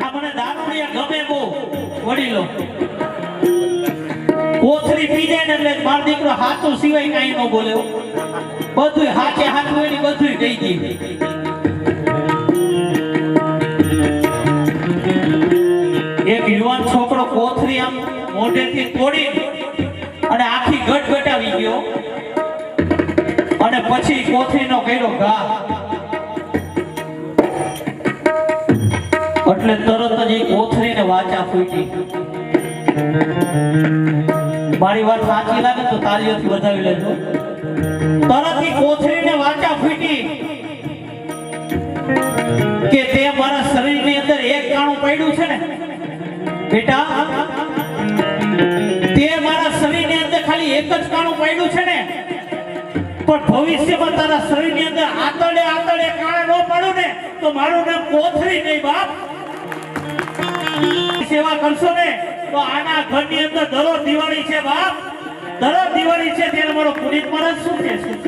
આ મને દારૂડિયા ગમે બહુ વડીલો કોથળી પી જાય ને એટલે મારો દીકરો હાથું સિવાય કાંઈ ન બોલે બધું હાથે હાથું એની બધું કહી દે એક યુવાન છોકરો કોથળી આમ મોઢેથી તોડી અને આખી ગટ ગટાવી ગયો અને પછી કોથળીનો કર્યો ઘા એટલે તરત જ એ કોથળીને વાચા ફૂટી મારી વાત સાચી લાગે તો તાળીઓથી વધાવી લેજો તરત એ કોથળીને વાચા ફૂટી કે તે મારા શરીરની અંદર એક કાણું પડ્યું છે ને બેટા તે મારા શરીરની અંદર ખાલી એક જ કાણું પડ્યું છે ને પણ ભવિષ્યમાં તારા શરીરની અંદર આતળે આતળે કાણા ન પડ્યું ને તો મારું નામ કોથળી નહીં બાપ સેવા કરશો ને તો આના ઘરની અંદર દરો દિવાળી છે બાપ દરો દિવાળી છે ત્યારે મારો પુનિત મહારાજ શું કહે છે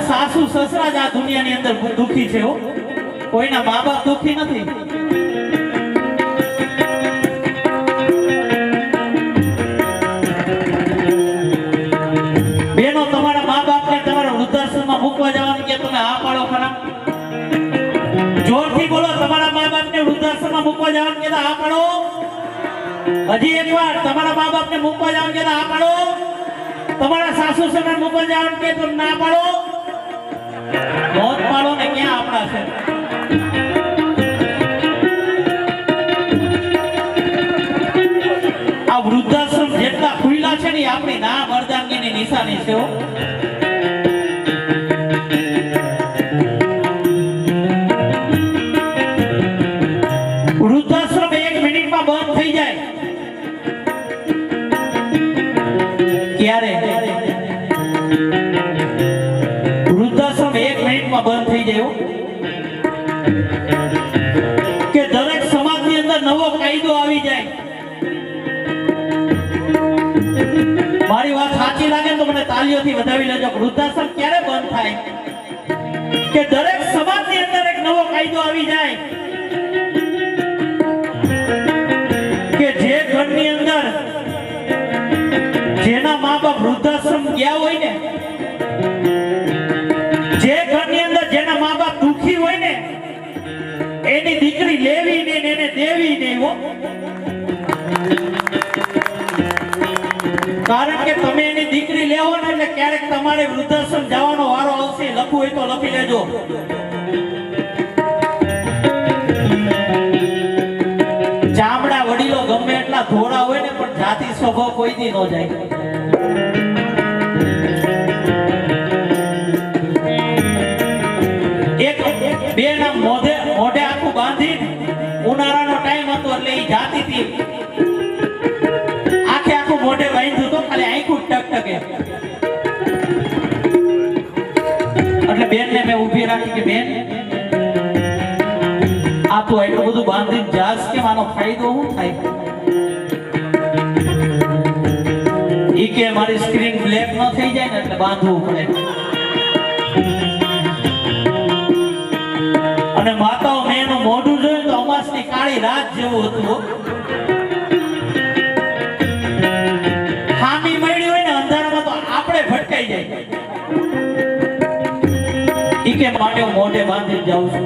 સાસુ સસરા જ આ દુનિયાની અંદર દુખી છે કોઈના મા બાપ દુખી નથી બેનો તમારા મા બાપને તમારા વૃદ્ધાશ્રમમાં મૂકવા જવાનું કે તમે આ પાડો ખરા જોરથી બોલો તમારા મા બાપને વૃદ્ધાશ્રમમાં મૂકવા જવાનું કે આ પાડો હજી એકવાર તમારા મા બાપને મૂકવા જવાનું કે આ પાડો તમારા સાસુ સસરાને મૂકવા જવાનું કે તમે ના પાડો बहुत पालो ने क्या अपना से आ वृद्धाश्रम જેટલા ખુલ્લા છે ને આપણી ના મર્દાંગીની નિશાની છે વૃદ્ધાશ્રમ 1 મિનિટમાં બંધ થઈ જાય ક્યારે બંધ થઈ જાય કે દરેક સમાજની અંદર નવો કાયદો આવી જાય મારી વાત સાચી લાગે તો મને તાળીઓથી વધાવી લેજો વૃદ્ધાશ્રમ ક્યારે બંધ થાય કે દરેક સમાજની અંદર એક નવો કાયદો આવી જાય આવ્યો, કારણ કે તમે એની દીકરી લેવો ને એટલે ક્યારેક તમારે વૃદ્ધાશ્રમ જવાનો વારો આવશે. લખવું હોય તો લખી લેજો. ચામડા વડીલો ગમે એટલા ધોળા હોય ને પણ જાતિ સ્વભાવ કોઈ દી ન જાય. એક બે ના મોઢે આખું બાંધી, ઉનાળાનો ટાઈમ હતો એટલે એ જાતી હતી, આખું મોઢે બાંધ્યું તો ખાલી આંખું ટકટકે. એટલે બેન ને મેં ઊભી રાખી કે બેન આ તો એટલું બધું બાંધીને જાસ કે આનો ફાયદો શું થાય? ઈ કે મારી સ્ક્રીન બ્લેક ન થઈ જાય ને એટલે બાંધવું પડે. અને માતાઓ મેં એનું મોઢું જોયું તો અમાસની કાળી રાત જેવું હતું. ખામી મળી હોય ને અંધારામાં તો આપણે ભટકાઈ જાય. ઈ કે માટે હું મોઢે બાંધીને જાઉં છું.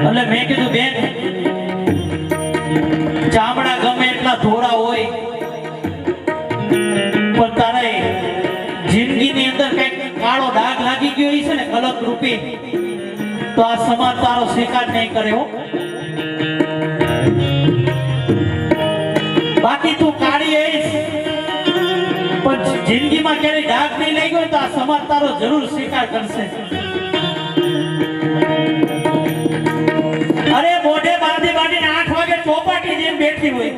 એટલે મેં કીધું બેન ચામડા ગમે એટલા ધોળા હોય પણ તારે જિંદગીની અંદર કઈક કાળો ડાઘ લાગી ગયો છે ને કલક રૂપી, તો આ સમાજ તારો સ્વીકાર નહીં કરે હો. બાકી તું કાળી આવીશ પણ જિંદગીમાં ક્યારેય ડાઘ નહીં લાગ્યો તો આ સમાજ તારો જરૂર સ્વીકાર કરશે. અરે મોઢે બાંધીને 8 વાગે ચોપાટી જેમ બેઠી હોય,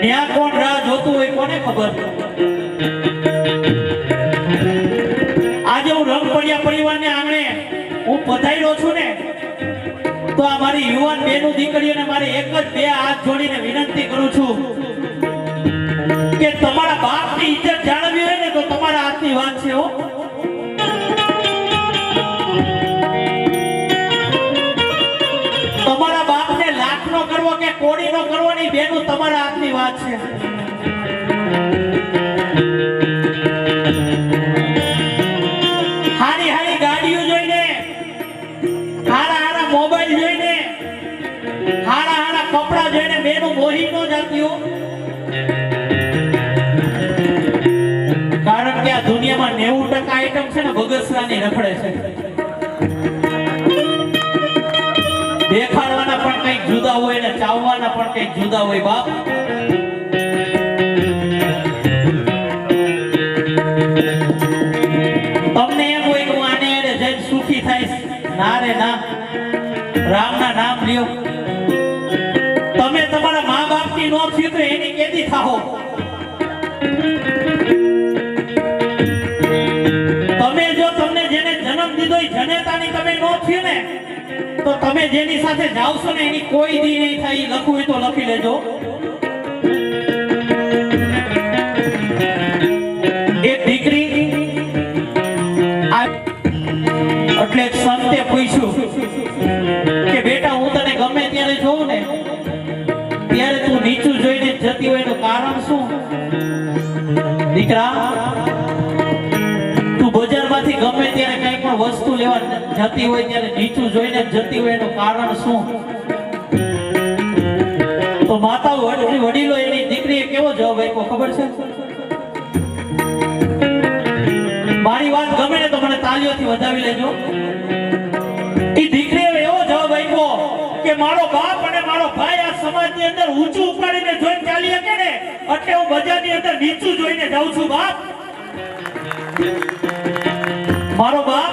ન્યા કોણ રાહ જોતું હોય કોને ખબર. આજે હું રંગપડિયા પરિવારને આંગણે હું પધાર્યો છું ને, તો આ મારી યુવાન બેનો દીકરીઓને મારે એક જ બે હાથ જોડીને વિનંતી કરું છું કે તમારા બાપની ઇજ્જત જાળવવી હોય ને તો તમારા હાથની વાત છે હો. તમારા બાપને લાખનો કરવો કે કોડીનો કરવો નહીં બેનું તમારા હાથની વાત છે. હારી હારી ગાડીઓ જોઈને, હારા મોબાઈલ જોઈને, હારા કપડા જોઈને બેનું મોહી ન જાતી હો. કારણ કે આ દુનિયામાં 90% આઈટમ છે ને બગસરાની રખડે છે. દેખાડવાના પણ કંઈક જુદા હોય ને ચાવવાના પણ કંઈક જુદા હોય. બાપ તમને એમ હોય કે આને જઈને સુખી થાય, ના રે ના, રામના નામ લ્યો. તમે તમારા મા બાપની નો થયું તો એની કેદી થાઓ. તમે જો તમને જેને જન્મ દીધો એ જનેતાની તમે નો થયું ને તો તમે જેની સાથે જાવશો ને એની કોઈ દી નહીં થાય. લખવું હોય તો લખી લેજો. એક દીકરી એટલે સંતે પૂછ્યું કે બેટા હું તને ગમે ત્યારે જોઉં ને ત્યારે તું નીચું જોઈને જતી હોય એનું કારણ શું? દીકરા તું બજારમાંથી ગમે ત્યારે કઈ પણ વસ્તુ લેવા જતી હોય ત્યારે નીચું જોઈને જતી હોય એનું કારણ શું? તો માતા વડીલો એની દીકરીએ કેવો જવાબ આપ્યો ખબર છે? મારી વાત ગમે ને તો મને તાળીઓથી વધાવી લેજો. એ દીકરીએ એવો જવાબ આપ્યો કે મારો બાપ અને મારો ભાઈ આ સમાજની અંદર ઊંચું ઉપાડીને જોઈને ચાલી શકે ને એટલે હું બજારની અંદર નીચું જોઈને જાઉં છું. બાપ મારો બાપ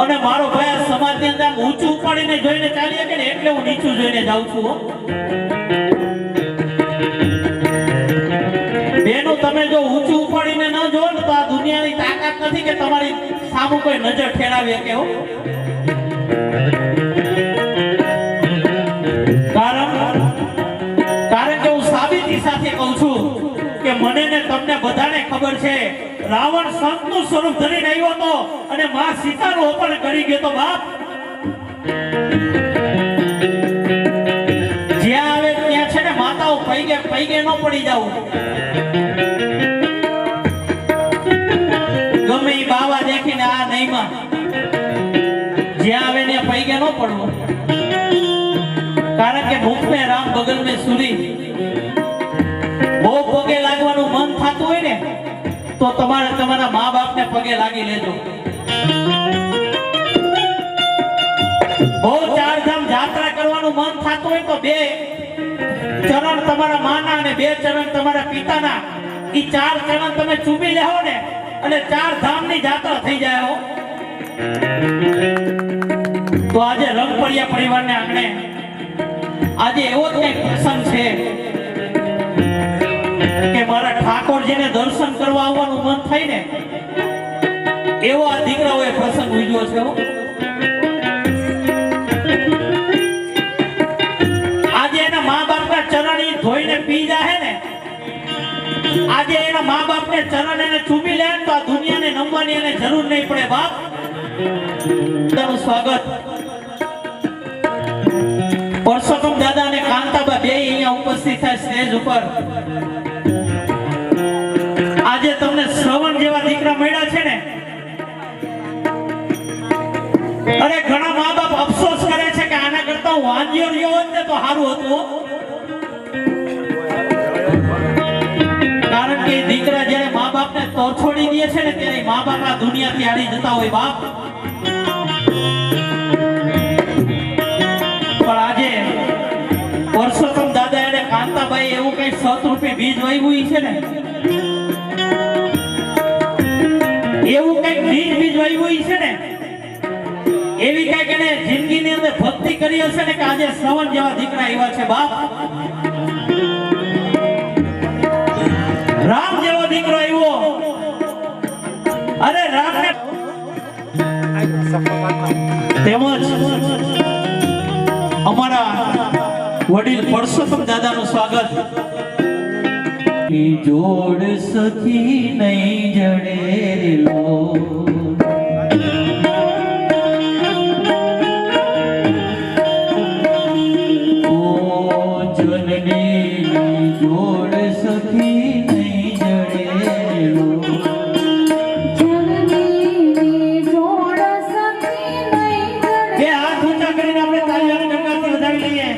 અને મારો ભાઈ આ સમાજની અંદર ઊંચું ઉપાડીને જોઈને ચાલી શકે ને એટલે હું નીચું જોઈને જાઉં છું. બેનો તમે જો ઊંચું ઉપાડીને ન જોવો ને તો આ દુનિયાની તાકાત નથી કે તમારી સામુ કોઈ નજર ઠેરાવી શકે હો. કારણ કે હું સાબિતી સાથે કહું છું કે મને ને તમને બધાને ખબર છે રાવણ સંતનું સ્વરૂપ ધરીને આવ્યો હતો અને માં સીતાનું અપહરણ કરી ગયો તો. બાપ જ્યાં આવે ત્યાં છે ને માતાઓ પૈગે ન પડી જાવ. ગમે એ બાવા દેખીને આ નહીમાં જ્યાં આવે ને પૈગે ન પડવું, કારણ કે મુખ में राम बगल में सूरी। બહુ પગે લાગવાનું મન થતું હોય ને તો તમારે તમારા મા બાપને પગે લાગી લેજો। બહુ ચારધામ યાત્રા કરવાનું મન થતું હોય તો બે ચરણ તમારા માના અને બે ચરણ તમારા પિતાના, ઈ ચાર ચરણ તમે ચૂમી લેવો ને અને ચાર ધામની યાત્રા થઈ જાય હો। તો આજે રંગપરિયા પરિવારને આંગણે આજે એવો જ કંઈક પ્રસંગ છે કે મારા ઠાકોરજીને દર્શન કરવા આવવાનું મન થાય ને એવો આ દીકરાઓએ પ્રસંગ ઉજવ્યો છે હો। આજે એના મા બાપના ચરણ ઈ ધોઈને પી જાય ને, આજે એના મા બાપને ચરણ એને ચૂમી લે તો આ દુનિયાને નમવાની એને જરૂર નહીં પડે। બાપ તારું સ્વાગત। પરસોત્તમ દાદા અને કાંતાબા બે અહીંયા ઉપસ્થિત થાય સ્ટેજ ઉપર। આજે તમને શ્રવણ જેવા દીકરા મળ્યા છે ને, અરે ઘણા મા બાપ અફસોસ કરે છે કે આના કરતા હું વાંજ્યો રહ્યો હોત ને તો સારું હતું, કારણ કે દીકરા જ્યારે મા બાપને તોછોડી દે છે ને ત્યારે મા બાપ આ દુનિયાથી હારી જતા હોય બાપ। પણ આજે પરસોત્તમ દાદા અને કાંતાબાઈ એવું કઈ 7 રૂપિયા બીજ વાવ્યું છે ને, એવું કઈક બીજ વાવ્યું છે ને, એવી કઈક એને જિંદગીની અંદર ભક્તિ કરી હશે ને કે આજે શ્રવણ જેવા દીકરા આવ્યા છે બાપ। રામ જેવો દીકરો આવ્યો, અરે રામને તેમજ અમારા વડીલ પરસોત્તમ દાદાનું સ્વાગત। જોડ સખી નહીં જડેલો ઓ જનની જોડ સખી નહીં જડેલો બે હાથ ઊંચા કરીને આપણે તાળીઓને ગણગણથી વધાવી લઈએ।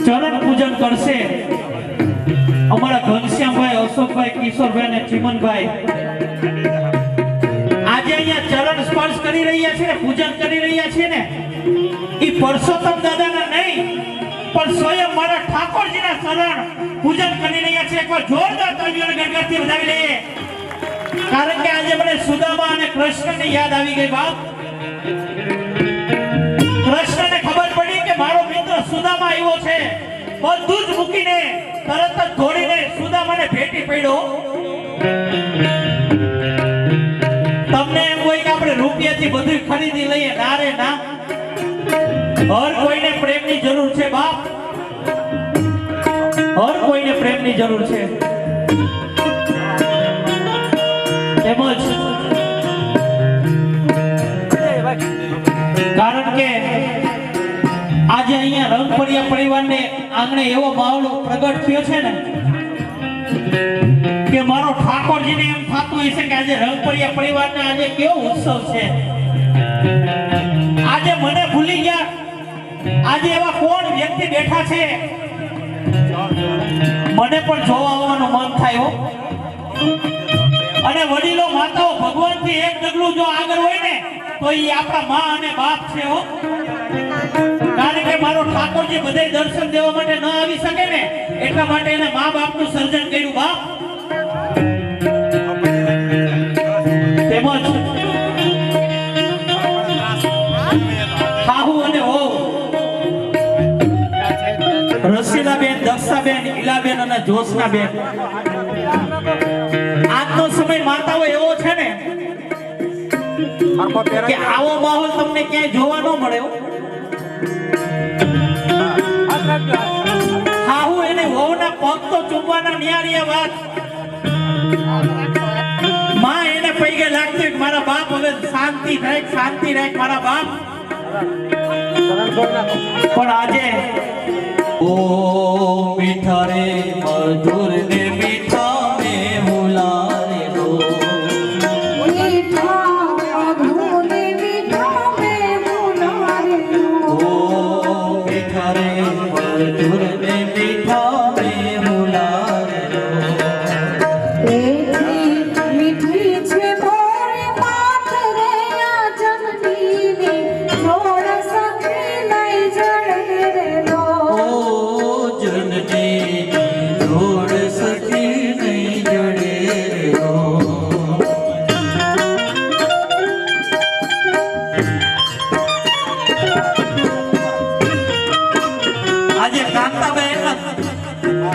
ચરણ પૂજન કરશે અમારા ઘનશ્યામભાઈ, અશોકભાઈ, કિશોરભાઈ અને ચિમનભાઈ। આજે અહીંયા ચરણ સ્પર્શ કરી રહ્યા છે ને, પૂજન કરી રહ્યા છે ને, ઈ પરસોત્તમ દાદાના નહીં પણ સ્વયં મારા ઠાકોરજીના ચરણ પૂજન કરી રહ્યા છે। એકવાર જોરદાર તાળીઓને ગણગણથી વધાવી લઈએ, કારણ કે આજે મને સુદામા અને કૃષ્ણની યાદ આવી ગઈ બાપ। કૃષ્ણને ખબર પડી કે મારો મિત્ર સુદામા આવ્યો છે, બધું જ મૂકીને તરત જ દોડીને સુદામાને ભેટી પડ્યો। તમને એમ હોય કે આપણે રૂપિયાથી બધું ખરીદી લઈએ, ના રે ના, હર કોઈને પ્રેમની જરૂર છે બાપ, હર કોઈને પ્રેમની જરૂર છે। તેમજ કારણ કે આજે અહીંયા રંગપરિયા પરિવારને આંગણે એવો માહોલ પ્રગટ થયો છે ને કે મારો ઠાકોરજીને એમ થતું હોય છે કે આજે રંગપરિયા પરિવારને આજે કેવો ઉત્સવ છે। આજે મને ભૂલી ગયા, આજે એવા કોણ વ્યક્તિ બેઠા છે મને પણ જોવા આવવાનું મન થાય હો। અને વડીલો માતાઓ ભગવાનથી એક ડગલું જો આગળ હોય ને તો એ આપણા માં અને બાપ છે હો। કારણ કે મારો ઠાકોરજી બધે દર્શન દેવા માટે ન આવી શકે ને એટલા માટે એને મા બાપનું સર્જન કર્યું બાપ। તેમજ હાહુ અને હો રસીલાબેન, દક્ષાબેન, ઈલાબેન અને જોશનાબેન, આજનો સમય માતાઓ એવો છે ને કે આવો માહોલ તમને ક્યાંય જોવા ન મળ્યો। હાહુ એને વહુના પગ પગ તો ચૂમવાના નિયારીએ વાત માં એને પૈગે લાગતી કે મારા બાપ હવે શાંતિ રાખ મારા બાપ પણ આજે ઓ મીઠા રે મધુર ને મીઠા મે હુલારે લો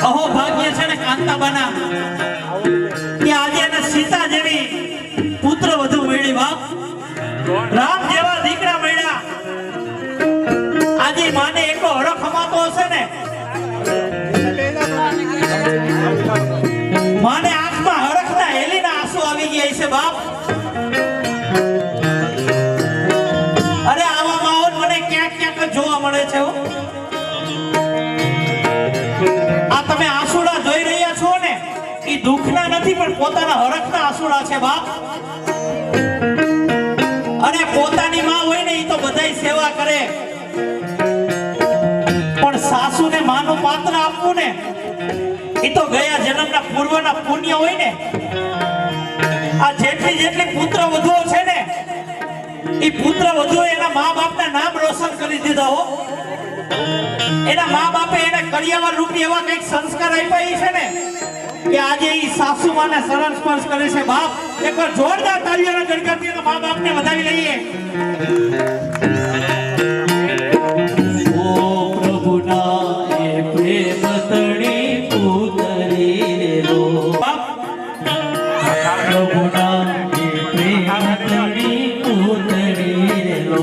અહો ભાગ્ય છે ને કાંતાબાના કે આજે એને સીતા જેવી પુત્ર વધુ મળી બાપ રામ જેવા દીકરા મળ્યા આજે માને એકો હરખ હમાતો હશે ને માને આંખમાં હરખના હેલીના આંસુ આવી ગયા છે બાપ અરે આવા માહોલ મને ક્યાંક ક્યાંક જ જોવા મળે છે આ તમે આંસુડા જોઈ રહ્યા છો ને એ દુઃખના નથી પણ પોતાના હરખના આંસુડા છે બાપ અને પોતાની માં હોય ને એ તો બધાય સેવા કરે પણ સાસુને માનું પાત્ર આપવું ને એ તો ગયા જન્મના પૂર્વના પુણ્ય હોય ને આ જેટલી પુત્ર વધુઓ છે ને એ પુત્ર વધુઓ એના મા બાપના નામ રોશન કરી દીધા હો એના મા બાપે એને કરિયાવર રૂપી એવા કઈક સંસ્કાર આપ્યા છે ને કે આજે ઈ સાસુ માને શરણ સ્પર્શ કરે છે બાપ એકવાર જોરદાર તાળીઓના ગણગણથી તો મા બાપને વધાવી લઈએ ઓ પ્રભુના એ પ્રેમ તણી પુતરી રો બાપ પ્રભુના એ પ્રેમ તણી પુતરી રો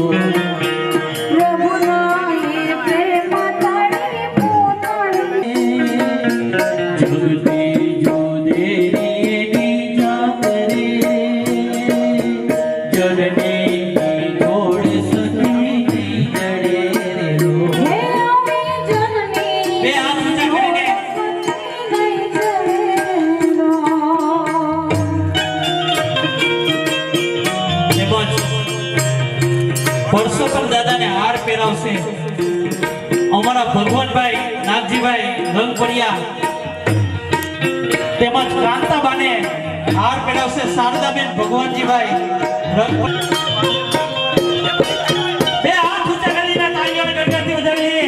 પરસોત્તમ દાદાને હાર પહેરાવશે અમારા ભગવાનભાઈ નાગજીભાઈ રંગપરિયા તેમજ કાંતાબાને હાર પહેરાવશે શારદાબેન ભગવાનજીભાઈ બે હાથ ઊંચા કરીને તાળીઓને ગણગણથી વધાવીએ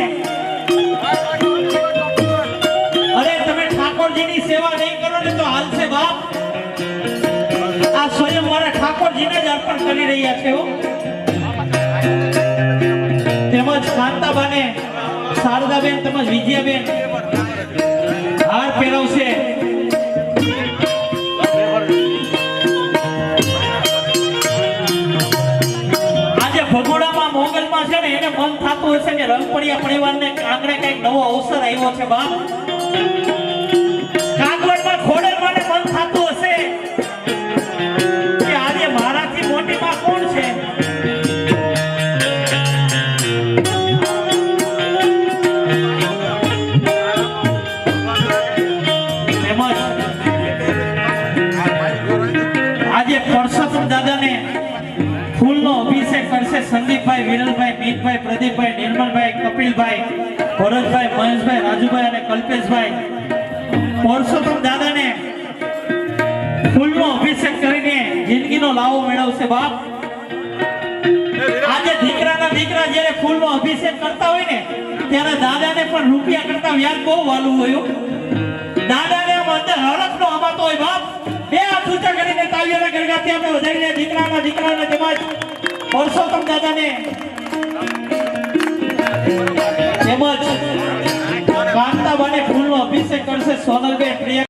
અરે તમે ઠાકોરજીની સેવા નહીં કરો ને તો હાલશે બાપ આ સ્વયં મારા ઠાકોરજીને જ અર્પણ કરી રહ્યા છે તેમજ કાંતાબાને શારદાબેન તેમજ વિજયાબેન હાર પહેરાવશે આજે ભગોડામાં મોગલમાં છે ને એને મન થતું હશે કે રંગપડિયા પરિવારને આંગણે કઈક નવો અવસર આવ્યો છે બાપ કાગવડમાં ખોડલમાં મન થતું હશે કે આજે મારાથી મોટી માં કોણ છે પરસોત્તમ દાદાને ફૂલનો અભિષેક કરશે સંદીપભાઈ વિરલભાઈ મીતભાઈ પ્રદીપભાઈ નિર્મલભાઈ કપિલભાઈ ભરતભાઈ મહેશભાઈ રાજુભાઈ અને કલ્પેશભાઈ પરસોત્તમ દાદાને ફૂલનો અભિષેક કરીને જિંદગીનો લાવો મેળવશે બાપ આજે દીકરા જ્યારે ફૂલનો અભિષેક કરતા હોય ને ત્યારે દાદાને પણ રૂપિયા કરતા વ્યાજ બહુ વાલું હોય દાદાને આમ અંદર હરખનો હમાતો હોય બાપ બે હાથ ઊંચા કરીને તાળીઓના ગણગણથી આપણે વધાવીને દીકરાના તેમજ પરસોત્તમ દાદાને તેમજ કાંતાબાને ફૂલનો અભિષેક કરશે સોનલબેન પ્રિયા